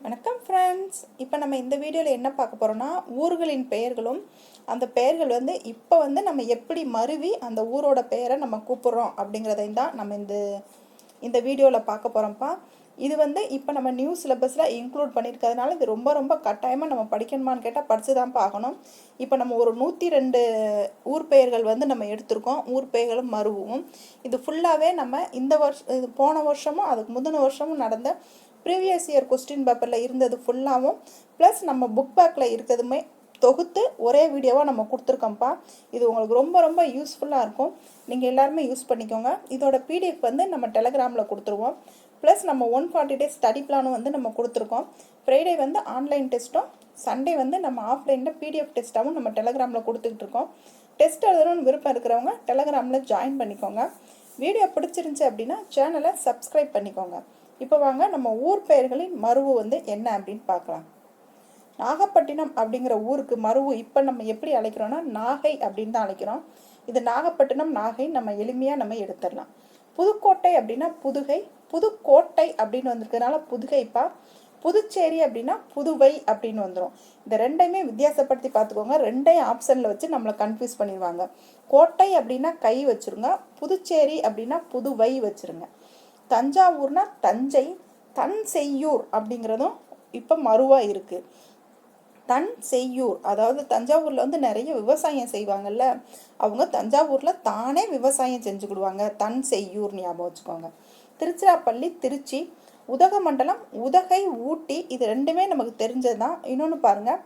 வணக்கம் ஃப்ரெண்ட்ஸ். இப்போ நம்ம இந்த வீடியோவில் என்ன பார்க்க போகிறோன்னா, ஊர்களின் பெயர்களும் அந்த பெயர்கள் இப்போ நம்ம எப்படி மருவி அந்த ஊரோட பெயரை நம்ம கூப்பிட்றோம் அப்படிங்கிறதையும் தான் நம்ம இந்த வீடியோவில் பார்க்க போகிறோம்ப்பா. இது இப்போ நம்ம நியூ சிலபஸில் இன்க்ளூட் பண்ணியிருக்கிறதுனால இது ரொம்ப ரொம்ப கட்டாயமாக நம்ம படிக்கணுமான்னு கேட்டால் படித்து தான் பார்க்கணும். இப்போ நம்ம ஒரு 102 ஊர் பெயர்கள் நம்ம எடுத்திருக்கோம். ஊர் பெயர்களும் மருவும் இது ஃபுல்லாகவே நம்ம இந்த வருஷம் போன வருஷமும் அதுக்கு முந்தின வருஷமும் நடந்த ப்ரீவியஸ் இயர் கொஸ்டின் பேப்பரில் இருந்தது ஃபுல்லாகவும் ப்ளஸ் நம்ம புக் பேக்கில் இருக்கிறதுமே தொகுத்து ஒரே வீடியோவாக நம்ம கொடுத்துருக்கோம்ப்பா. இது உங்களுக்கு ரொம்ப ரொம்ப யூஸ்ஃபுல்லாக இருக்கும். நீங்கள் எல்லாருமே யூஸ் பண்ணிக்கோங்க. இதோட பிடிஎஃப் நம்ம டெலகிராமில் கொடுத்துருவோம். ப்ளஸ் நம்ம 140 டேஸ் ஸ்டடி பிளானும் நம்ம கொடுத்துருக்கோம். ஃப்ரைடே ஆன்லைன் டெஸ்ட்டும், சண்டே நம்ம ஆஃப்லைனில் பிடிஎஃப் டெஸ்ட்டாகவும் நம்ம டெலகிராமில் கொடுத்துக்கிட்டு இருக்கோம். டெஸ்ட் எழுதணும்னு விருப்பம் இருக்கிறவங்க டெலகிராமில் ஜாயின் பண்ணிக்கோங்க. வீடியோ பிடிச்சிருந்துச்சி அப்படின்னா சேனலை சப்ஸ்கிரைப் பண்ணிக்கோங்க. இப்போ வாங்க நம்ம ஊர் பெயர்களின் மருவு என்ன அப்படின்னு பார்க்கலாம். நாகப்பட்டினம் அப்படிங்கிற ஊருக்கு மருவு இப்போ நம்ம எப்படி அழைக்கிறோன்னா நாகை அப்படின்னு தான் அழைக்கிறோம். இது நாகப்பட்டினம் நாகை நம்ம எளிமையாக நம்ம எடுத்துடலாம். புதுக்கோட்டை அப்படின்னா புதுகை, புதுக்கோட்டை அப்படின்னு வந்திருக்கிறதுனால புதுகைப்பா. புதுச்சேரி அப்படின்னா புதுவை அப்படின்னு வந்துடும். இந்த ரெண்டையுமே வித்தியாசப்படுத்தி பார்த்துக்கோங்க. ரெண்டையும் ஆப்ஷனில் வச்சு நம்மளை கன்ஃபியூஸ் பண்ணிடுவாங்க. கோட்டை அப்படின்னா கை வச்சுருங்க, புதுச்சேரி அப்படின்னா புதுவை வச்சுருங்க. தஞ்சாவூர்னா தஞ்சை, தன் செய்யூர் அப்படிங்கிறதும் இப்போ மருவாக இருக்குது. தன் செய்யூர் அதாவது தஞ்சாவூரில் நிறைய விவசாயம் செய்வாங்கல்ல, அவங்க தஞ்சாவூரில் தானே விவசாயம் செஞ்சுக்கிடுவாங்க. தன் செய்யூர் ஞாபகம் வச்சுக்கோங்க. திருச்சிராப்பள்ளி திருச்சி, உதகமண்டலம் உதகை ஊட்டி, இது ரெண்டுமே நமக்கு தெரிஞ்சது தான். இன்னொன்று பாருங்கள்,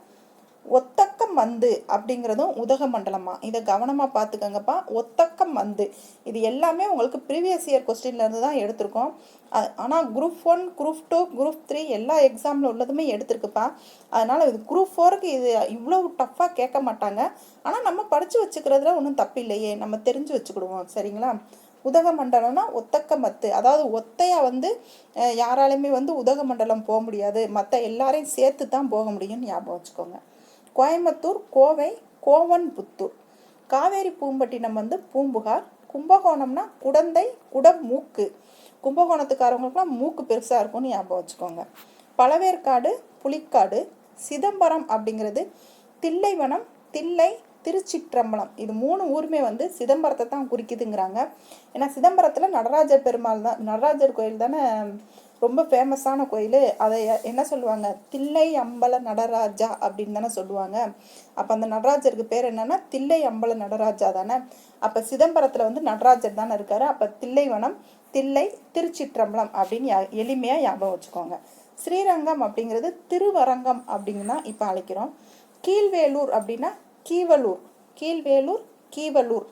ஒத்தக்கம் வந்து அப்படிங்கிறதும் உதகமண்டலமா, இதை கவனமாக பார்த்துக்கங்கப்பா. ஒத்தக்கம் வந்து இது எல்லாமே உங்களுக்கு ப்ரீவியஸ் இயர் கொஸ்டின்லேருந்து தான் எடுத்திருக்கோம். ஆனால் குரூப் 1 குரூப் 2 குரூப் 3 எல்லா எக்ஸாமில் உள்ளதுமே எடுத்திருக்குப்பா. அதனால் இது குரூப் 4க்கு இது இவ்வளோ டஃப்பாக கேட்க மாட்டாங்க. ஆனால் நம்ம படித்து வச்சுக்கிறதுல ஒன்றும் தப்பு இல்லையே, நம்ம தெரிஞ்சு வச்சுக்கிடுவோம். சரிங்களா? உதகமண்டலம்னா ஒத்தக்கமத்து, அதாவது ஒத்தையா யாராலையுமே உதகமண்டலம் போக முடியாது, மற்ற எல்லாரையும் சேர்த்து தான் போக முடியும்னு ஞாபகம் வச்சுக்கோங்க. கோயம்புத்தூர் கோவை கோவன்புத்தூர். காவேரி பூம்பட்டினம் பூம்புகார். கும்பகோணம்னா குடந்தை குடமூக்கு, கும்பகோணத்துக்காரவங்களுக்குலாம் மூக்கு பெருசாக இருக்கும்னு ஞாபகம் வச்சுக்கோங்க. பழவேற்காடு புலிக்காடு. சிதம்பரம் அப்படிங்கிறது தில்லைவனம் தில்லை திருச்சிற்றம்பலம், இது 3 ஊருமே சிதம்பரத்தை தான் குறிக்குதுங்கிறாங்க. ஏன்னா சிதம்பரத்தில் நடராஜர் பெருமாள் தான், நடராஜர் கோயில் தானே ரொம்ப ஃபேமஸான கோயில். அதை என்ன சொல்லுவாங்க, தில்லை அம்பல நடராஜா அப்படின்னு தானே சொல்லுவாங்க. அப்போ அந்த நடராஜருக்கு பேர் என்னன்னா தில்லை அம்பல நடராஜா தானே. அப்போ சிதம்பரத்தில் நடராஜர் தானே இருக்காரு. அப்போ தில்லைவனம் தில்லை திருச்சிற்றம்பலம் அப்படின்னு எளிமையாக ஞாபகம் வச்சுக்கோங்க. ஸ்ரீரங்கம் அப்படிங்கிறது திருவரங்கம் அப்படின்னு தான் இப்போ அழைக்கிறோம். கீழ்வேலூர் அப்படின்னா கீவலூர், கீழ்வேலூர் கீவலூர்.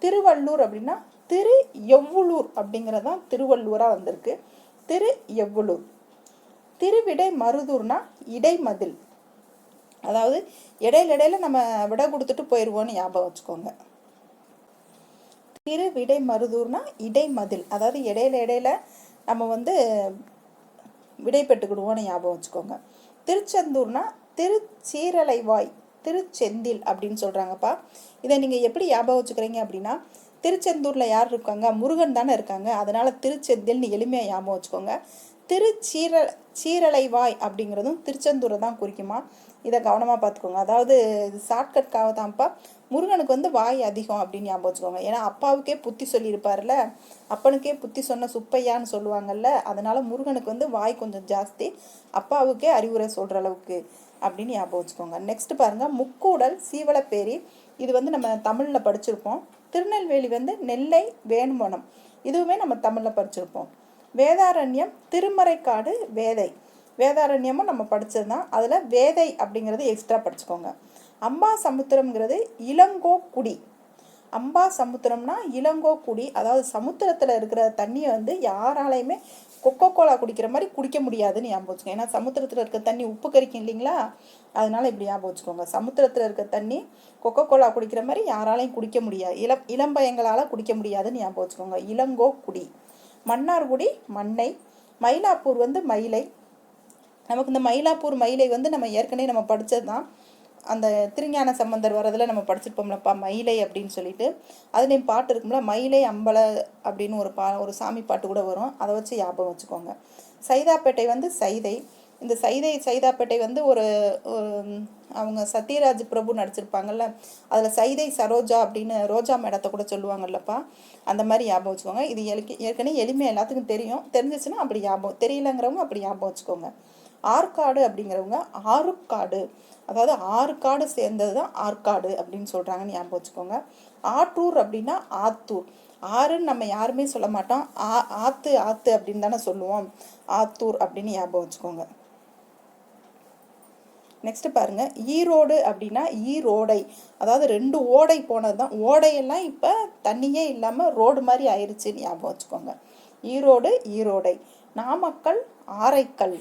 திருவள்ளூர் அப்படின்னா திரு எவ்வளூர் அப்படிங்கிறதான் திருவள்ளூராக வந்திருக்கு. திரு எவ்வளூர். திருவிடை மருதூர்னா இடைமதில், அதாவது இடையில நம்ம விடை கொடுத்துட்டு போயிடுவோன்னு ஞாபகம் வச்சுக்கோங்க. திருவிடை மருதூர்னா இடைமதில், அதாவது இடையில நம்ம விடை பெற்றுக்கிடுவோன்னு ஞாபகம் வச்சுக்கோங்க. திருச்செந்தூர்னா திருச்சீரலைவாய் திருச்செந்தில் அப்படின்னு சொல்கிறாங்கப்பா. இதை நீங்கள் எப்படி ஞாபகம் வச்சுக்கிறீங்க அப்படின்னா, திருச்செந்தூரில் யார் இருக்காங்க, முருகன் தானே இருக்காங்க. அதனால் திருச்செந்தில்னு எளிமையாக ஞாபகம் வச்சுக்கோங்க. சீரலைவாய் அப்படிங்கிறதும் திருச்செந்தூரை தான் குறிக்குமா. இதை கவனமாக பார்த்துக்கோங்க. அதாவது இது ஷார்ட்கட்காக தான்ப்பா. முருகனுக்கு வாய் அதிகம் அப்படின்னு ஞாபகம் வச்சுக்கோங்க. ஏன்னா அப்பாவுக்கே புத்தி சொல்லியிருப்பார்ல, அப்பனுக்கே புத்தி சொன்ன சுப்பையான்னு சொல்லுவாங்கல்ல. அதனால் முருகனுக்கு வாய் கொஞ்சம் ஜாஸ்தி, அப்பாவுக்கே அறிவுரை சொல்கிற அளவுக்கு அப்படின்னு ஞாபகம் வச்சுக்கோங்க. நெக்ஸ்ட் பாருங்கள், முக்கூடல் சீவலப்பேரி. இது நம்ம தமிழில் படிச்சிருப்போம். திருநெல்வேலி நெல்லை வேணுமனம், இதுவுமே நம்ம தமிழில் படிச்சிருப்போம். வேதாரண்யம் திருமறைக்காடு வேதை, வேதாரண்யமும் நம்ம படித்தது தான். அதில் வேதை அப்படிங்கிறது எக்ஸ்ட்ரா படிச்சுக்கோங்க. அம்பா சமுத்திரம்ங்கிறது இளங்கோக்குடி. அம்பா சமுத்திரம்னா இளங்கோக்குடி, அதாவது சமுத்திரத்தில் இருக்கிற தண்ணியை யாராலையுமே கொக்கோ கோலா குடிக்கிற மாதிரி குடிக்க முடியாதுன்னு ஞாபகம் வச்சுக்கோங்க. ஏன்னா சமுத்திரத்தில் இருக்க தண்ணி உப்பு கரிக்கும் இல்லைங்களா, அதனால இப்படி ஞாபகம் வச்சுக்கோங்க. சமுத்திரத்தில் இருக்க தண்ணி கொக்கோ கோலா குடிக்கிற மாதிரி யாராலையும் குடிக்க முடியாது, இளம்பயங்களால் குடிக்க முடியாதுன்னு ஞாபகம் வச்சுக்கோங்க. இளங்கோக்குடி. மன்னார்குடி மண்ணை. மயிலாப்பூர் மயிலை. நமக்கு இந்த மயிலாப்பூர் மயிலை நம்ம ஏற்கனவே நம்ம படித்தது தான். அந்த திருஞான சம்பந்தர் வரதில் நம்ம படிச்சிருப்போம்லப்பா மயிலை அப்படின்னு சொல்லிட்டு. அதுலேயும் பாட்டு இருக்கும்ல, மயிலை அம்பல அப்படின்னு ஒரு சாமி பாட்டு கூட வரும். அதை வச்சு ஞாபகம் வச்சுக்கோங்க. சைதாப்பேட்டை சைதை. இந்த சைதாப்பேட்டை வந்து ஒரு அவங்க சத்யராஜ் பிரபு நடிச்சிருப்பாங்கல்ல, அதில் சைதை சரோஜா அப்படின்னு ரோஜா மேடத்தை கூட சொல்லுவாங்கல்லப்பா, அந்த மாதிரி ஞாபகம் வச்சுக்கோங்க. இது ஏற்கனவே எளிமையாக எல்லாத்துக்கும் தெரியும், தெரிஞ்சிச்சுன்னா அப்படி ஞாபகம், தெரியலங்கிறவங்க அப்படி ஞாபகம் வச்சுக்கோங்க. ஆற்காடு அப்படிங்கிறவங்க ஆறுக்காடு, அதாவது 6 காடு சேர்ந்தது தான் ஆற்காடு அப்படின்னு சொல்கிறாங்கன்னு ஞாபகம் வச்சுக்கோங்க. ஆற்றூர் அப்படின்னா ஆத்தூர், ஆறுன்னு நம்ம யாருமே சொல்ல மாட்டோம், ஆத்து ஆத்து அப்படின்னு தானே சொல்லுவோம், ஆத்தூர் அப்படின்னு ஞாபகம் வச்சுக்கோங்க. நெக்ஸ்ட் பாருங்க, ஈரோடு அப்படின்னா ஈரோடை, அதாவது 2 ஓடை போனது தான். ஓடையெல்லாம் இப்போ தண்ணியே இல்லாமல் ரோடு மாதிரி ஆயிடுச்சுன்னு ஞாபகம் வச்சுக்கோங்க. ஈரோடு ஈரோடை. நாமக்கல் ஆரைக்கல்,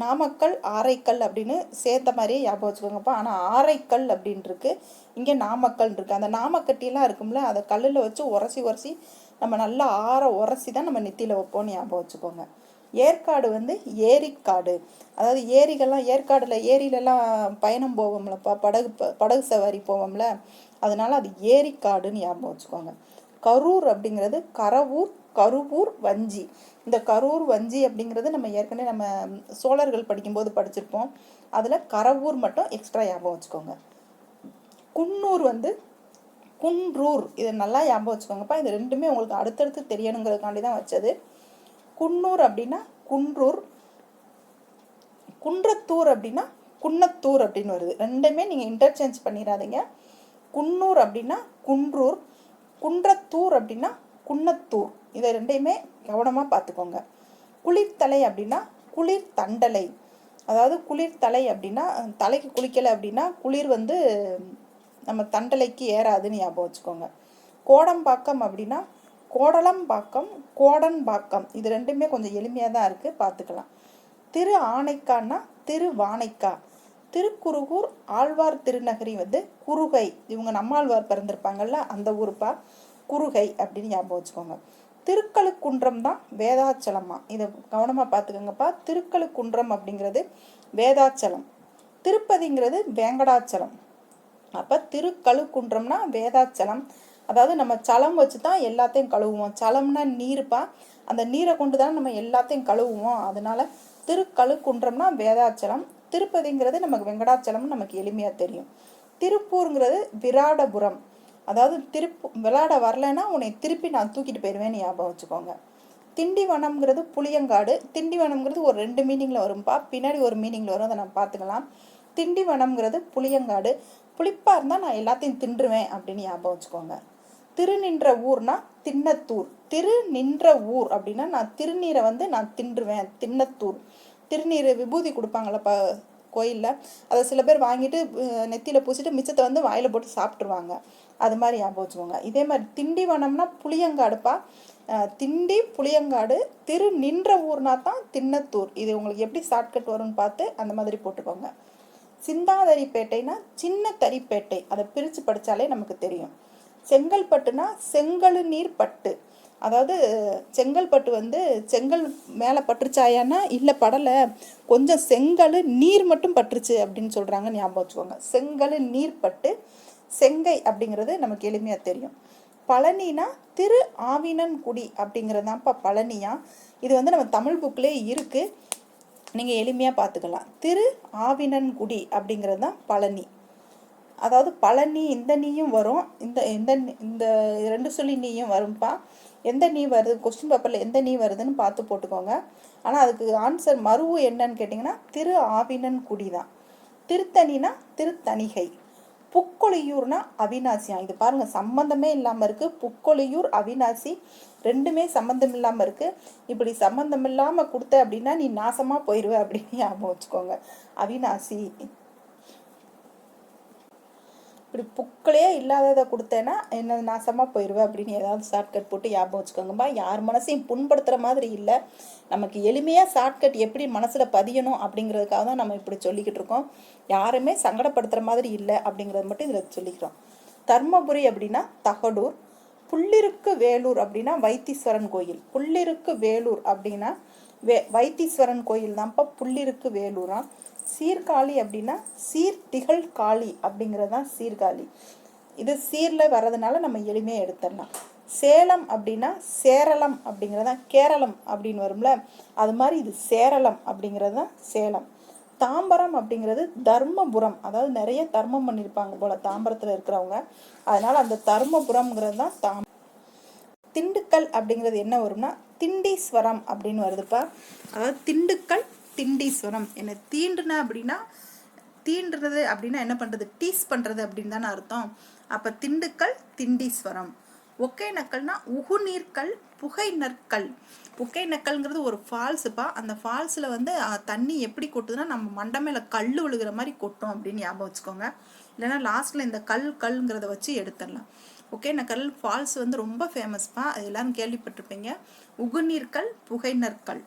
நாமக்கல் ஆரைக்கல் அப்படின்னு சேர்த்த மாதிரியே ஞாபகம் வச்சுக்கோங்கப்பா. ஆனால் ஆரைக்கல் அப்படின்னு இருக்கு, இங்கே நாமக்கல் இருக்கு. அந்த நாமக்கட்டிலாம் இருக்கும்ல, அதை கல்லில் வச்சு உரசி நம்ம நல்லா உரசி தான் நம்ம நெத்தியில் வைப்போம்னு ஞாபகம் வச்சுக்கோங்க. ஏற்காடு வந்து ஏரிக்காடு, அதாவது ஏரிகள்லாம் ஏரியிலலாம் பயணம் போவோம்லப்பா, படகு சவாரி போவோம்ல, அதனால அது ஏரிக்காடுன்னு ஞாபகம் வச்சுக்கோங்க. கரூர் அப்படிங்கிறது கரவூர், கருவூர், வஞ்சி. இந்த கரூர் வஞ்சி அப்படிங்கிறது நம்ம ஏற்கனவே நம்ம சோழர்கள் படிக்கும்போது படிச்சிருப்போம், அதில் கரவூர் மட்டும் எக்ஸ்ட்ரா ஞாபகம் வச்சுக்கோங்க. குன்னூர் வந்து குன்றூர், இதை நல்லா ஞாபகம் வச்சுக்கோங்கப்பா. இது ரெண்டுமே உங்களுக்கு அடுத்தடுத்து தெரியணுங்கிறதுக்காண்டி தான் வச்சது. குன்னூர் அப்படின்னா குன்றூர், குன்றத்தூர் அப்படின்னா குன்னத்தூர் அப்படின்னு வருது. ரெண்டுமே நீங்கள் இன்டர்சேஞ்ச் பண்ணிடாதீங்க. குன்னூர் அப்படின்னா குன்றூர், குன்றத்தூர் அப்படின்னா குன்னத்தூர், இதை ரெண்டையுமே கவனமாக பார்த்துக்கோங்க. குளிர்தலை அப்படின்னா குளிர் தண்டலை, அதாவது குளிர்தலை அப்படின்னா தலைக்கு குளிக்கலை அப்படின்னா குளிர் வந்து நம்ம தண்டலைக்கு ஏறாதுன்னு ஞாபகம் வச்சுக்கோங்க. கோடம்பாக்கம் அப்படின்னா கோடலம்பாக்கம், கோடன்பாக்கம், இது ரெண்டுமே கொஞ்சம் எளிமையாக தான் இருக்குது, பார்த்துக்கலாம். திரு ஆனைக்கான்னா திருவானைக்கா. திருக்குறுகூர் ஆழ்வார் திருநகரி வந்து குறுகை, இவங்க நம்மாழ்வார் பிறந்திருப்பாங்கல்ல அந்த ஊருப்பா, குறுகை அப்படின்னு ஞாபகம் வச்சுக்கோங்க. திருக்கழுக்குன்றம் தான் வேதாச்சலமா, இதை கவனமாக பார்த்துக்கோங்கப்பா. திருக்கழுக்குன்றம் அப்படிங்கிறது வேதாச்சலம், திருப்பதிங்கிறது வேங்கடாச்சலம். அப்போ திருக்கழுக்குன்றம்னா வேதாச்சலம், அதாவது நம்ம சலம் வச்சு தான் எல்லாத்தையும் கழுவுவோம். சலம்னா நீருப்பா, அந்த நீரை கொண்டு தான் நம்ம எல்லாத்தையும் கழுவுவோம். அதனால திருக்கழுக்குன்றம்னா வேதாச்சலம், திருப்பதிங்கிறது நமக்கு வெங்கடாச்சலம்னு நமக்கு எளிமையாக தெரியும். திருப்பூருங்கிறது விராடபுரம், அதாவது விளையாட வரலைன்னா உன்னை திருப்பி நான் தூக்கிட்டு போயிடுவேன்னு ஞாபகம் வச்சுக்கோங்க. திண்டிவனம்ங்கிறது புளியங்காடு, திண்டிவனம்ங்கிறது ஒரு 2 மீனிங்கில் வரும்பா, பின்னாடி ஒரு மீனிங்கில் வரும், அதை நம்ம பார்த்துக்கலாம். திண்டிவனம்ங்கிறது புளியங்காடு, புளிப்பாக இருந்தால் நான் எல்லாத்தையும் தின்றுவேன் அப்படின்னு ஞாபகம் வச்சுக்கோங்க. திருநின்ற ஊர்னா தின்னத்தூர், திரு நின்ற ஊர் அப்படின்னா நான் திருநீரை வந்து நான் தின்றுவேன், தின்னத்தூர். திருநீர் விபூதி கொடுப்பாங்களப்ப கோயிலில், அதை சில பேர் வாங்கிட்டு நெத்தியில் பூசிட்டு மிச்சத்தை வந்து வாயில் போட்டு சாப்பிட்ருவாங்க, அது மாதிரி ஞாபகம் வச்சுக்கோங்க. இதே மாதிரி திண்டிவனம்னா புளியங்காடுப்பா, திண்டி புளியங்காடு, திரு நின்ற ஊர்னா தான் தின்னத்தூர். இது உங்களுக்கு எப்படி ஷார்ட்கட் வரும்னு பார்த்து அந்த மாதிரி போட்டுக்கோங்க. சிந்தாதரிப்பேட்டைனா சின்ன தரிப்பேட்டை, அதை பிரித்து படித்தாலே நமக்கு தெரியும். செங்கல்பட்டுனா செங்கழு நீர் பட்டு, அதாவது செங்கல்பட்டு வந்து செங்கல் மேலே பட்டுருச்சாயான்னா இல்லை படலை, கொஞ்சம் செங்கல் நீர் மட்டும் பட்டுருச்சு அப்படின்னு சொல்கிறாங்க, ஞாபகம் வச்சுக்கோங்க. செங்கல் நீர் பட்டு, செங்கை அப்படிங்கிறது நமக்கு எளிமையாக தெரியும். பழனினா திரு ஆவினன்குடி அப்படிங்கிறது தான்ப்பா பழனியா, இது வந்து நம்ம தமிழ் புக்லேயே இருக்குது, நீங்கள் எளிமையாக பார்த்துக்கலாம். திரு ஆவினன்குடி அப்படிங்கிறது தான் பழனி, அதாவது பழனி இந்த நீயும் வரும், இந்த இந்த இந்த 2 சொல்லி நீயும் வரும்பா. எந்த நீ வருது கொஸ்டின் பேப்பரில் எந்த நீ வருதுன்னு பார்த்து போட்டுக்கோங்க. ஆனால் அதுக்கு ஆன்சர் மருவு என்னன்னு கேட்டிங்கன்னா திரு ஆவினன்குடி தான். திருத்தணினா திருத்தணிகை, புக்கொழியூர்னா அவிநாசியா. இது பாருங்கள் சம்பந்தமே இல்லாமல் இருக்குது, புக்கொழியூர் அவிநாசி ரெண்டுமே சம்மந்தம் இல்லாமல் இருக்குது. இப்படி சம்மந்தம் இல்லாமல் கொடுத்த அப்படின்னா நீ நாசமாக போயிடுவ அப்படின்னு ஞாபகம் வச்சுக்கோங்க. அவிநாசி, இப்படி புக்களே இல்லாததை கொடுத்தேன்னா என்ன நாசமாக போயிடுவேன் அப்படின்னு ஏதாவது ஷார்ட்கட் போட்டு ஞாபகம் வச்சுக்கோங்கப்பா. யார் மனசையும் புண்படுத்துகிற மாதிரி இல்லை, நமக்கு எளிமையாக ஷார்ட்கட் எப்படி மனசில் பதியணும் அப்படிங்கிறதுக்காக தான் நம்ம இப்படி சொல்லிக்கிட்டு இருக்கோம். யாருமே சங்கடப்படுத்துகிற மாதிரி இல்லை அப்படிங்கிறது மட்டும் இதில் சொல்லிக்கிறோம். தர்மபுரி அப்படின்னா தகடூர், புள்ளிருக்கு வேலூர் அப்படின்னா வைத்தீஸ்வரன் கோயில், புள்ளிருக்கு வேலூர் அப்படின்னா வைத்தீஸ்வரன் கோயில் தான்ப்பா புள்ளிருக்கு வேலூரா. சீர்காழி அப்படின்னா சீர்திகழ் காளி அப்படிங்கிறது தான் சீர்காழி, இது சீரில் வர்றதுனால நம்ம எளிமையாக எடுத்துடலாம். சேலம் அப்படின்னா சேரளம் அப்படிங்கிறது தான் கேரளம் அப்படின்னு வரும்ல, அது மாதிரி இது சேரளம் அப்படிங்கிறது தான் சேலம். தாம்பரம் அப்படிங்கிறது தர்மபுரம், அதாவது நிறைய தர்மம் பண்ணியிருப்பாங்க போல தாம்பரத்தில் இருக்கிறவங்க, அதனால அந்த தர்மபுரம்ங்கிறது தான் திண்டுக்கல் அப்படிங்கிறது என்ன வரும்னா திண்டீஸ்வரம் அப்படின்னு வருதுப்பா. அதாவது திண்டுக்கல் திண்டீஸ்வரம். என்ன தீண்டுன அப்படின்னா தீண்டுறது அப்படின்னா என்ன பண்ணுறது, டீஸ் பண்ணுறது அப்படின்னு தானே அர்த்தம். அப்போ திண்டுக்கல் திண்டீஸ்வரம். ஒகேனக்கல்னா உகுநீர்க்கல் புகைநற்கல். ஒகேனக்கல்ங்கிறது ஒரு ஃபால்ஸுப்பா. அந்த ஃபால்ஸில் வந்து தண்ணி எப்படி கொட்டுதுன்னா நம்ம மண்டை மேலே கல் விழுகிற மாதிரி கொட்டும் அப்படின்னு ஞாபகம் வச்சுக்கோங்க. இல்லைன்னா லாஸ்ட்டில் இந்த கல்ங்கிறத வச்சு எடுத்துடலாம். ஒகேனக்கல் ஃபால்ஸ் வந்து ரொம்ப ஃபேமஸ்ப்பா, அது எல்லாரும் கேள்விப்பட்டிருப்பீங்க. உகுநீர்க்கல் புகைநற்கல்.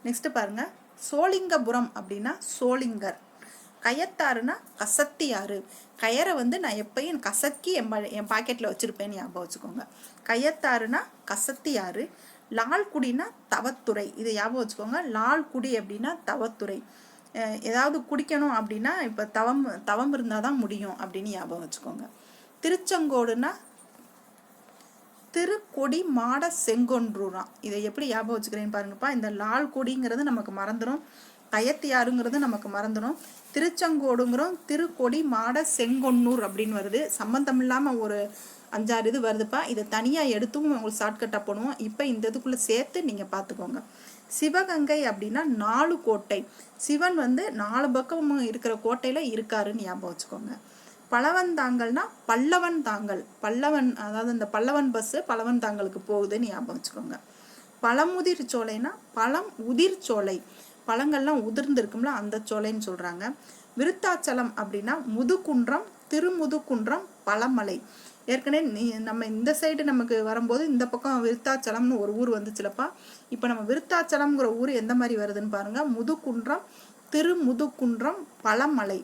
நெக்ஸ்ட்டு பாருங்கள், சோளிங்கபுரம் அப்படின்னா சோளிங்கர். கயத்தாறுனா கசத்தி ஆறு. கயரை வந்து நான் எப்பயும் கசக்கி என் பாக்கெட்டில் வச்சுருப்பேன்னு ஞாபகம் வச்சுக்கோங்க. கயத்தாறுனா கசத்தி ஆறு. லால்குடினா தவத்துறை, இதை ஞாபகம் வச்சுக்கோங்க. லால்குடி அப்படின்னா தவத்துறை. ஏதாவது குடிக்கணும் அப்படின்னா இப்போ தவம் இருந்தால் தான் முடியும் அப்படின்னு ஞாபகம் வச்சுக்கோங்க. திருச்செங்கோடுனா திருக்கொடி மாட செங்கொன்றூரா. இதை எப்படி ஞாபகம் வச்சுக்கிறேன்னு பாருங்கப்பா. இந்த லால்குடிங்கிறது நமக்கு மறந்துடும், கயத்தியாருங்கிறது நமக்கு மறந்துடும். திருச்செங்கோடுங்கிறோம், திருக்கொடி மாட செங்கொன்னூர் அப்படின்னு வருது. சம்பந்தம் இல்லாமல் ஒரு 5-6 இது வருதுப்பா. இதை தனியாக எடுத்தும் உங்களுக்கு ஷார்ட்கட்டாக போடுவோம். இப்போ இந்த இதுக்குள்ளே சேர்த்து நீங்கள் பார்த்துக்கோங்க. சிவகங்கை அப்படின்னா 4 கோட்டை. சிவன் வந்து 4 பக்கமும் இருக்கிற கோட்டையில் இருக்காருன்னு ஞாபகம் வச்சுக்கோங்க. பழவந்தாங்கல்னா பல்லவன் தாங்கல். பல்லவன், அதாவது இந்த பல்லவன் பஸ்ஸு பல்லவன் தாங்கலுக்கு போகுதுன்னு ஞாபகம் வச்சுக்கோங்க. பழமுதிர் சோலைனா பழம் உதிர் சோலை. பழங்கள்லாம் உதிர்ந்துருக்கும்ல அந்த சோலைன்னு சொல்கிறாங்க. விருத்தாச்சலம் அப்படின்னா முதுகுன்றம், திருமுதுகுன்றம், பழமலை. ஏற்கனவே நம்ம இந்த சைடு நமக்கு வரும்போது இந்த பக்கம் விருத்தாச்சலம்னு ஒரு ஊர் வந்துச்சுலப்பா. இப்போ நம்ம விருத்தாச்சலம்ங்கிற ஊர் எந்த மாதிரி வருதுன்னு பாருங்கள். முதுகுன்றம், திருமுதுகுன்றம், பழமலை.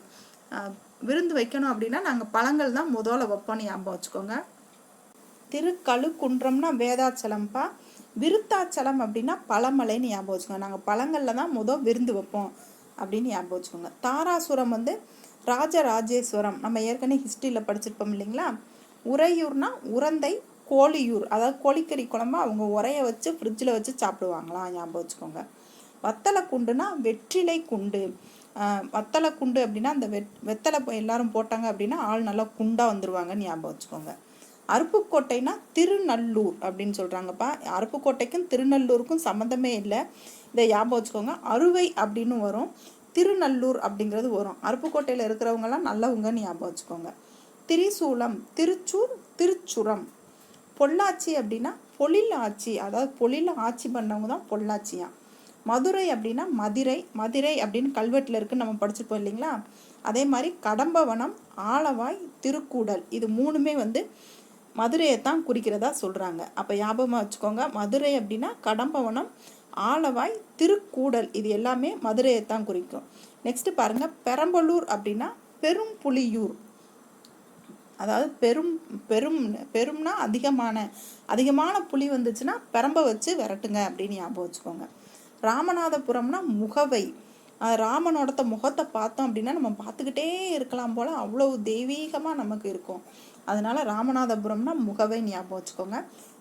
விருந்து வைக்கணும் அப்படின்னா நாங்கள் பழங்கள் தான் முதல்ல வைப்போன்னு ஞாபகம் வச்சுக்கோங்க. திருக்கழுக்குன்றம்னா வேதாச்சலம்ப்பா. விருத்தாச்சலம் அப்படின்னா பழமலைன்னு ஞாபகம் வச்சுக்கோங்க. நாங்கள் பழங்களில் தான் விருந்து வைப்போம் அப்படின்னு ஞாபகம் வச்சுக்கோங்க. தாராசுரம் வந்து ராஜராஜேஸ்வரம். நம்ம ஏற்கனவே ஹிஸ்ட்ரியில் படிச்சிருப்போம் இல்லைங்களா. உறையூர்னா உரந்தை கோழியூர், அதாவது கோழிக்கறி குழம்பு அவங்க உரைய வச்சு ஃப்ரிட்ஜில் வச்சு சாப்பிடுவாங்களாம், ஞாபகம் வச்சுக்கோங்க. வத்தலை குண்டுனா வெற்றிலை குண்டு. வத்தலை குண்டு அப்படின்னா அந்த வெத்தலை எல்லாரும் போட்டாங்க அப்படின்னா ஆள் நல்லா குண்டாக வந்துடுவாங்கன்னு ஞாபகம் வச்சுக்கோங்க. அருப்புக்கோட்டைனா திருநல்லூர் அப்படின்னு சொல்கிறாங்கப்பா. அருப்புக்கோட்டைக்கும் திருநல்லூருக்கும் சம்மந்தமே இல்லை, இதை ஞாபகம் வச்சுக்கோங்க. அறுவை அப்படின்னு வரும், திருநல்லூர் அப்படிங்கிறது வரும். அருப்புக்கோட்டையில் இருக்கிறவங்கலாம் நல்லவங்கன்னு ஞாபகம் வச்சுக்கோங்க. திரிசூலம் திருச்சூர், திருச்சுரம். பொள்ளாச்சி அப்படின்னா பொழில் ஆட்சி, அதாவது பொழில் ஆட்சி பண்ணவங்க தான் பொள்ளாச்சியா. மதுரை அப்படின்னா மதுரை அப்படின்னு கல்வெட்டில் இருக்குன்னு நம்ம படிச்சுப்போம் இல்லைங்களா. அதே மாதிரி கடம்பவனம், ஆலவாய், திருக்கூடல், இது 3மே வந்து மதுரையை தான் குறிக்கிறதா சொல்கிறாங்க. அப்போ ஞாபகமாக வச்சுக்கோங்க. மதுரை அப்படின்னா கடம்பவனம், ஆலவாய், திருக்கூடல், இது எல்லாமே மதுரையை தான் குறிக்கும். நெக்ஸ்ட் பாருங்கள், பெரம்பலூர் அப்படின்னா பெரும்புலியூர். அதாவது பெரும்னா அதிகமான புலி வந்துச்சுன்னா பெரம்ப வச்சு விரட்டுங்க அப்படின்னு ஞாபகம் வச்சுக்கோங்க. ராமநாதபுரம்னா முகவை. ராமனோட முகத்தை பார்த்தோம் அப்படின்னா நம்ம பார்த்துக்கிட்டே இருக்கலாம் போல் அவ்வளோ தெய்வீகமாக நமக்கு இருக்கும். அதனால ராமநாதபுரம்னா முகவை ஞாபகம் வச்சுக்கோங்க.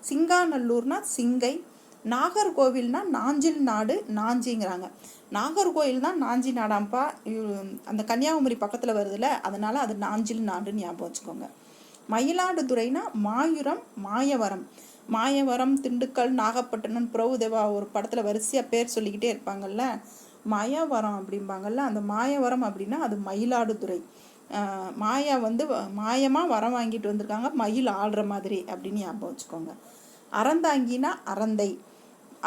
சிங்காநல்லூர்னா சிங்கை. நாகர்கோவில்னா நாஞ்சில் நாடு, நாஞ்சிங்கிறாங்க. நாகர்கோவில் தான் நாஞ்சி நாடாம்பா. அந்த கன்னியாகுமரி பக்கத்தில் வருதுல்ல, அதனால அது நாஞ்சில் நாடுன்னு ஞாபகம் வச்சுக்கோங்க. மயிலாடுதுறைனா மாயூரம், மாயவரம். மாயவரம், திண்டுக்கல், நாகப்பட்டினம், பிரபுதேவா ஒரு படத்தில் வரிசையாக பேர் சொல்லிக்கிட்டே இருப்பாங்கல்ல, மாயவரம் அப்படிம்பாங்கல்ல, அந்த மாயவரம் அப்படின்னா அது மயிலாடுதுறை. மாயா வந்து மாயமாக வரம் வாங்கிட்டு வந்திருக்காங்க, மயில் ஆடுற மாதிரி அப்படின்னு ஞாபகம் வச்சுக்கோங்க. அறந்தாங்கினா அறந்தை.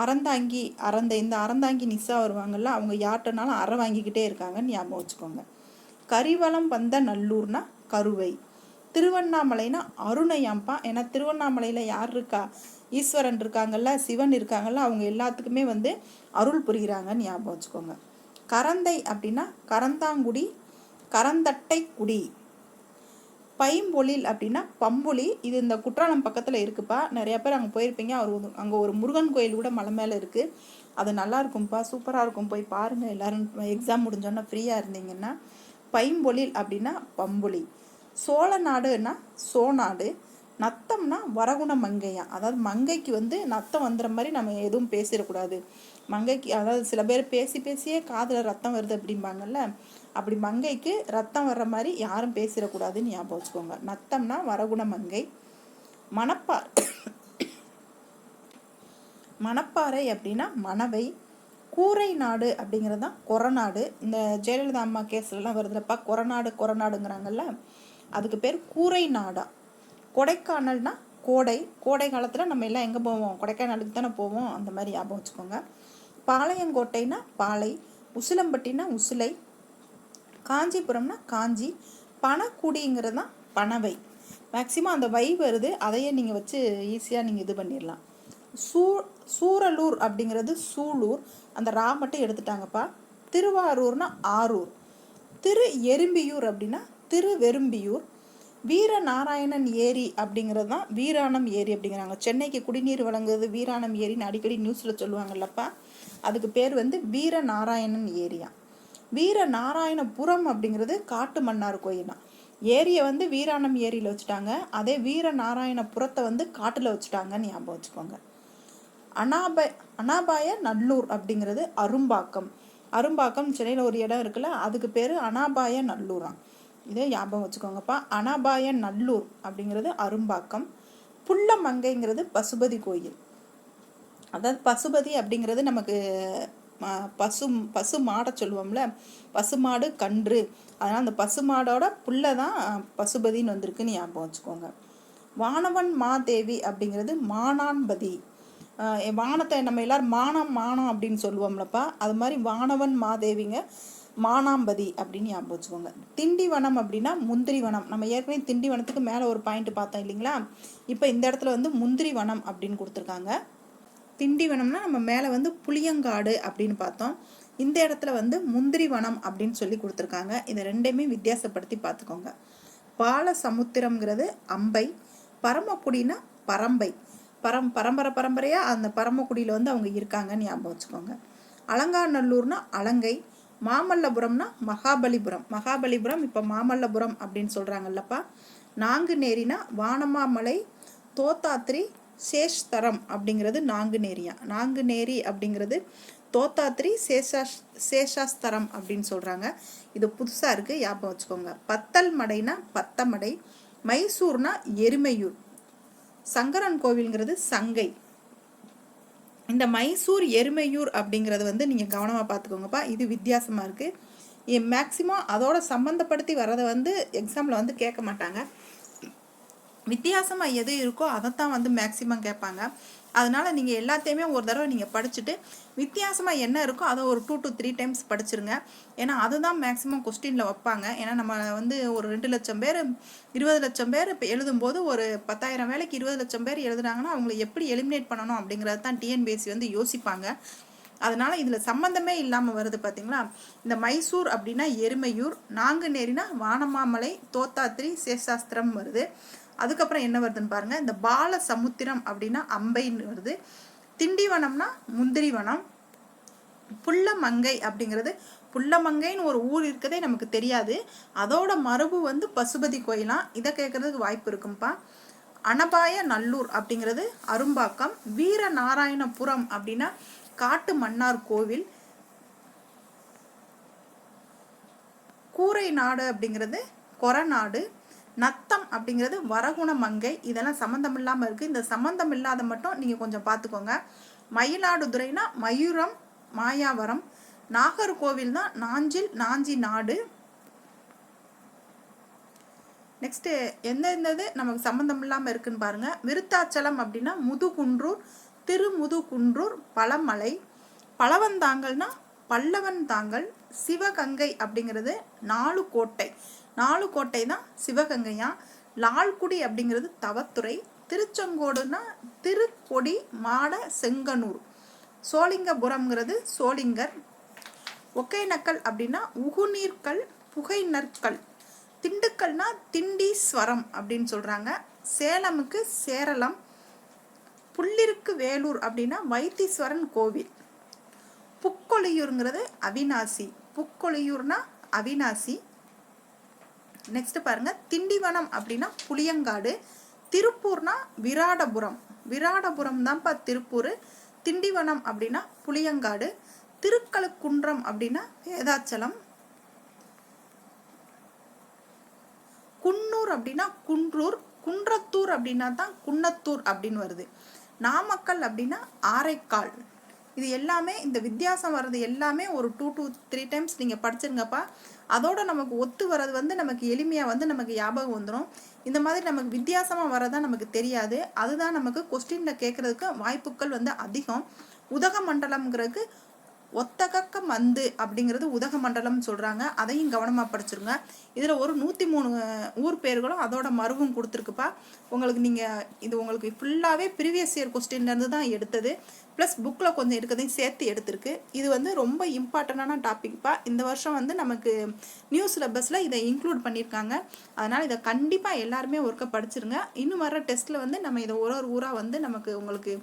அறந்தை இந்த அறந்தாங்கி நிசா வருவாங்கல்ல, அவங்க யார்கிட்டனாலும் அற வாங்கிக்கிட்டே இருக்காங்கன்னு ஞாபகம் வச்சுக்கோங்க. கரிவலம் வந்த நல்லூர்னா கருவை. திருவண்ணாமலைனா அருணையாம்பா. ஏன்னா திருவண்ணாமலையில் யார் இருக்கா, ஈஸ்வரன் இருக்காங்கல்ல, சிவன் இருக்காங்கல்ல, அவங்க எல்லாத்துக்குமே வந்து அருள் புரிகிறாங்கன்னு ஞாபகம் வச்சுக்கோங்க. கரந்தை அப்படின்னா கரந்தாங்குடி, கரந்தட்டை குடி. பைம்பொழில் அப்படின்னா பம்புலி. இது இந்த குற்றாலம் பக்கத்தில் இருக்குப்பா, நிறையா பேர் அங்கே போயிருப்பீங்க. அங்கே ஒரு முருகன் கோயில் கூட மலை மேலே இருக்குது, அது நல்லா இருக்கும்ப்பா, சூப்பராக இருக்கும், போய் பாருங்கள் எல்லோரும் எக்ஸாம் முடிஞ்சோன்னா ஃப்ரீயாக இருந்தீங்கன்னா. பைம்பொழில் அப்படின்னா பம்புலி. சோழ நாடுன்னா சோநாடு. நத்தம்னா வரகுண மங்கையா, அதாவது மங்கைக்கு வந்து நத்தம் வந்துற மாதிரி நம்ம எதுவும் பேசிடக்கூடாது. மங்கைக்கு அதாவது சில பேர் பேசி பேசியே காதில் ரத்தம் வருது அப்படிம்பாங்கல்ல, அப்படி மங்கைக்கு ரத்தம் வர்ற மாதிரி யாரும் பேசிடக்கூடாதுன்னு ஞாபகம் வச்சுக்கோங்க. நத்தம்னா வரகுண மங்கை. மணப்பாறை அப்படின்னா மணவை. கூரை நாடு அப்படிங்கிறது தான் கொரநாடு. இந்த ஜெயலலிதா அம்மா கேஸ்லாம் வருதுலப்பா, கொரநாடுங்கிறாங்கல்ல, அதுக்கு பேர் கூரை நாடா. கொடைக்கானல்னா கோடை. கோடை காலத்தில் நம்ம எல்லாம் எங்கே போவோம்? கொடைக்கானலுக்கு தானே போவோம். அந்த மாதிரி ஞாபகம் வச்சுக்கோங்க. பாளையங்கோட்டைனா பாளை. உசிலம்பட்டினா உசிலை. காஞ்சிபுரம்னா காஞ்சி. பணக்குடிங்கிறது தான் பணவை. மேக்சிமம் அந்த வை வருது, அதையே நீங்கள் வச்சு ஈஸியாக நீங்கள் இது பண்ணிடலாம். சூரலூர் அப்படிங்கிறது சூலூர், அந்த ரா மட்டும் எடுத்துட்டாங்கப்பா. திருவாரூர்னா ஆரூர். திரு எறும்பியூர் அப்படின்னா திருவெரும்பியூர். வீரநாராயணன் ஏரி அப்படிங்கிறது தான் வீராணம் ஏரி அப்படிங்கிறாங்க. சென்னைக்கு குடிநீர் வழங்குறது வீராணம் ஏரின்னு அடிக்கடி நியூஸில் சொல்லுவாங்கல்லப்பா, அதுக்கு பேர் வந்து வீரநாராயணன் ஏரியா. வீரநாராயணபுரம் அப்படிங்கிறது காட்டு மன்னார் கோயில் தான். ஏரியை வந்து வீராணம் ஏரியில் வச்சுட்டாங்க, அதே வீரநாராயணபுரத்தை வந்து காட்டில் வச்சுட்டாங்கன்னு ஞாபகம் வச்சுக்கோங்க. அனாபாய நல்லூர் அப்படிங்கிறது அரும்பாக்கம் சென்னையில் ஒரு இடம் இருக்குல்ல, அதுக்கு பேர் அனாபாய நல்லூராம். இதை ஞாபகம் வச்சுக்கோங்கப்பா. அனாபாய நல்லூர் அப்படிங்கிறது அரும்பாக்கம். புள்ளமங்கைங்கிறது பசுபதி கோயில். அதாவது பசுபதி அப்படிங்கிறது நமக்கு பசு மாடை சொல்லுவோம்ல, பசுமாடு கன்று, அதனால் அந்த பசுமாடோட புள்ள தான் பசுபதின்னு வந்திருக்குன்னு ஞாபகம் வச்சுக்கோங்க. வானவன் மாதேவி அப்படிங்கிறது மானான்பதி. வானத்தை நம்ம எல்லாரும் மானம் அப்படின்னு சொல்லுவோம்லப்பா, அது மாதிரி வானவன் மாதேவிங்க மானாம்பதி அப்படின்னு ஞாபகம் வச்சுக்கோங்க. திண்டிவனம் அப்படின்னா முந்திரி வனம். நம்ம ஏற்கனவே திண்டிவனத்துக்கு மேலே ஒரு பாயிண்ட் பார்த்தோம் இல்லைங்களா, இப்போ இந்த இடத்துல வந்து முந்திரி வனம் அப்படின்னு கொடுத்துருக்காங்க. திண்டிவனம்னா நம்ம மேலே வந்து புளியங்காடு அப்படின்னு பார்த்தோம், இந்த இடத்துல வந்து முந்திரி வனம் அப்படின்னு சொல்லி கொடுத்துருக்காங்க. இதை ரெண்டையுமே வித்தியாசப்படுத்தி பார்த்துக்கோங்க. பாலசமுத்திரம்ங்கிறது அம்பை. பரமக்குடினா பரம்பை. பரம்பரையாக அந்த பரமக்குடியில் வந்து அவங்க இருக்காங்கன்னு ஞாபகம் வச்சுக்கோங்க. அலங்காநல்லூர்னா அலங்கை. மாமல்லபுரம்னா மகாபலிபுரம் இப்போ மாமல்லபுரம் அப்படின்னு சொல்கிறாங்கல்லப்பா. நாங்குநேரினா வானமாமலை. தோத்தாத்ரி சேஷ்தரம் அப்படிங்கிறது நாங்குநேரி அப்படிங்கிறது தோத்தாத்ரி சேஷாஸ்தரம் அப்படின்னு சொல்கிறாங்க. இது புதுசாக இருக்குது, ஞாபகம் வச்சுக்கோங்க. பத்தல் மடைனா பத்தமடை. மைசூர்னா எருமையூர். சங்கரன் கோவில்ங்கிறது சங்கை. இந்த மைசூர் எருமையூர் அப்படிங்கிறது வந்து நீங்கள் கவனமாக பார்த்துக்கோங்கப்பா, இது வித்தியாசமாக இருக்குது. மேக்சிமம் அதோட சம்மந்தப்படுத்தி வர்றதை வந்து எக்ஸாமில் வந்து கேட்க மாட்டாங்க. வித்தியாசமாக எது இருக்கோ அதைத்தான் வந்து மேக்சிமம் கேட்பாங்க. அதனால் நீங்கள் எல்லாத்தையுமே ஒரு தடவை நீங்கள் படிச்சுட்டு வித்தியாசமாக என்ன இருக்கோ அதை ஒரு 2 to 3 டைம்ஸ் படிச்சிருங்க. ஏன்னா அதுதான் மேக்சிமம் கொஸ்டினில் வைப்பாங்க. ஏன்னா நம்ம வந்து ஒரு 2 லட்சம் பேர் 20 லட்சம் பேர் இப்போ எழுதும்போது ஒரு 10,000 வேலைக்கு 20 லட்சம் பேர் எழுதுனாங்கன்னா அவங்களை எப்படி எலிமினேட் பண்ணணும் அப்படிங்கிறது தான் டிஎன்பிஎஸ்சி வந்து யோசிப்பாங்க. அதனால் இதில் சம்மந்தமே இல்லாமல் வருது பார்த்தீங்களா. இந்த மைசூர் அப்படின்னா எருமையூர், நாங்குநேரினா வானமாமலை, தோத்தாத்ரி சேஷாஸ்திரம் வருது. அதுக்கப்புறம் என்ன வருதுன்னு பாருங்க. இந்த பாலசமுத்திரம் அப்படின்னா அம்பைன்னு வருது. திண்டிவனம்னா முந்திரிவனம். புள்ளமங்கை அப்படிங்கிறது புள்ளமங்கைன்னு ஒரு ஊர் இருக்கதே நமக்கு தெரியாது, அதோட மரபு வந்து பசுபதி கோயிலாம். இதை கேட்கறதுக்கு வாய்ப்பு இருக்கும்பா. அனபாய நல்லூர் அப்படிங்கிறது அரும்பாக்கம். வீரநாராயணபுரம் அப்படின்னா காட்டு மன்னார் கோவில். கூரை நாடு அப்படிங்கிறது கொரநாடு. நத்தம் அப்படிங்கிறது வரகுண மங்கை. இதெல்லாம் சம்மந்தம் இல்லாமல் இருக்குது. இந்த சம்மந்தம் இல்லாத மட்டும் நீங்கள் கொஞ்சம் பார்த்துக்கோங்க. மயிலாடுதுறைனா மயூரம் மாயாவரம். நாகர்கோவில் தான் நாஞ்சி நாடு. நெக்ஸ்ட்டு எந்தெந்தது நமக்கு சம்மந்தம் இல்லாமல் இருக்குன்னு பாருங்கள். விருத்தாச்சலம் அப்படின்னா முதுகுன்றூர், திருமுதுகுன்றூர், பழமலை. பழவந்தாங்கல்னா பல்லவன் தாங்கல். சிவகங்கை அப்படிங்கிறது 4 கோட்டை தான் சிவகங்கையா. லால்குடி அப்படிங்கிறது தவத்துறை. திருச்செங்கோடுனா திருக்கொடி மாட செங்கனூர். சோளிங்கபுரம்ங்கிறது சோளிங்கர். ஒகேனக்கல் அப்படின்னா உகுநீர்கல் புகைநற்கல். திண்டுக்கல்னா திண்டீஸ்வரம் அப்படின்னு சொல்கிறாங்க. சேலமுக்கு சேரளம். புள்ளிருக்கு வேலூர் அப்படின்னா வைத்தீஸ்வரன் கோவில். புக்கொழியூருங்கிறது அவினாசி. புக்கொழியூர்னா அவினாசி. நெக்ஸ்ட் பாருங்க. திண்டிவனம் அப்படின்னா புளியங்காடு. திருப்பூர்னா விராடபுரம், விராடபுரம் தான்ப்பா திருப்பூர். திண்டிவனம் அப்படின்னா புளியங்காடு. திருக்கழுக்குன்றம் அப்படின்னா வேதாச்சலம். குன்னூர் அப்படின்னா குன்றூர். குன்றத்தூர் அப்படின்னா தான் குன்னத்தூர் அப்படின்னு வருது. நாமக்கல் அப்படின்னா ஆரைக்கால். இது எல்லாமே இந்த வித்தியாசம் வர்றது எல்லாமே ஒரு 2 to 3 டைம்ஸ் நீங்கள் படிச்சிருங்கப்பா. அதோட நமக்கு ஒத்து வர்றது வந்து நமக்கு எளிமையாக வந்து நமக்கு ஞாபகம் வந்துடும். இந்த மாதிரி நமக்கு வித்தியாசமாக வரதான் நமக்கு தெரியாது. அதுதான் நமக்கு கொஸ்டினில் கேட்குறதுக்கு வாய்ப்புகள் வந்து அதிகம். உதகமண்டலம்ங்கிறதுக்கு ஒத்தகக்க மந்து அப்படிங்கிறது உதகமண்டலம் சொல்கிறாங்க. அதையும் கவனமாக படிச்சிருங்க. இதில் ஒரு 103 ஊர் பேர்களும் அதோட மருவும் கொடுத்துருக்குப்பா. உங்களுக்கு நீங்கள் இது உங்களுக்கு ஃபுல்லாகவே ப்ரீவியஸ் இயர் கொஸ்டின்லேருந்து தான் எடுத்தது. ப்ளஸ் புக்கில் கொஞ்சம் இருக்கிறதையும் சேர்த்து எடுத்திருக்கு. இது வந்து ரொம்ப இம்பார்ட்டண்டான டாபிக்ப்பா. இந்த வருஷம் வந்து நமக்கு நியூ சிலபஸில் இதை இன்க்ளூட் பண்ணியிருக்காங்க. அதனால் இதை கண்டிப்பாக எல்லாருமே ஒர்க்கை படிச்சிருங்க. இன்னும் வர டெஸ்ட்டில் வந்து நம்ம இதை ஒரு ஊராக வந்து நமக்கு உங்களுக்கு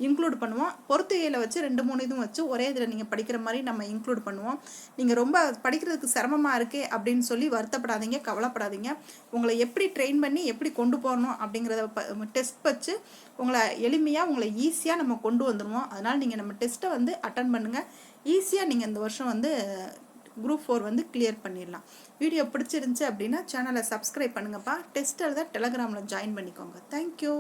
இன்க்ளூட் பண்ணுவோம். பொறுத்துகையில் வச்சு 2-3 இதுவும் வச்சு ஒரே இதில் நீங்கள் படிக்கிற மாதிரி நம்ம இன்க்ளூட் பண்ணுவோம். நீங்கள் ரொம்ப படிக்கிறதுக்கு சிரமமாக இருக்கே அப்படின்னு சொல்லி வருத்தப்படாதீங்க, கவலைப்படாதீங்க. உங்களை எப்படி ட்ரெயின் பண்ணி எப்படி கொண்டு போகணும் அப்படிங்கிறத டெஸ்ட் வச்சு உங்களை எளிமையாக உங்களை ஈஸியாக நம்ம கொண்டு வந்துடுவோம். அதனால் நீங்கள் நம்ம டெஸ்ட்டை வந்து அட்டன் பண்ணுங்கள். ஈஸியாக நீங்கள் இந்த வருஷம் வந்து குரூப் 4 வந்து கிளியர் பண்ணிடலாம். வீடியோ பிடிச்சிருந்துச்சு அப்படின்னா சேனலை சப்ஸ்கிரைப் பண்ணுங்கப்பா. டெஸ்ட் எழுத டெலகிராமில் ஜாயின் பண்ணிக்கோங்க. தேங்க்யூ.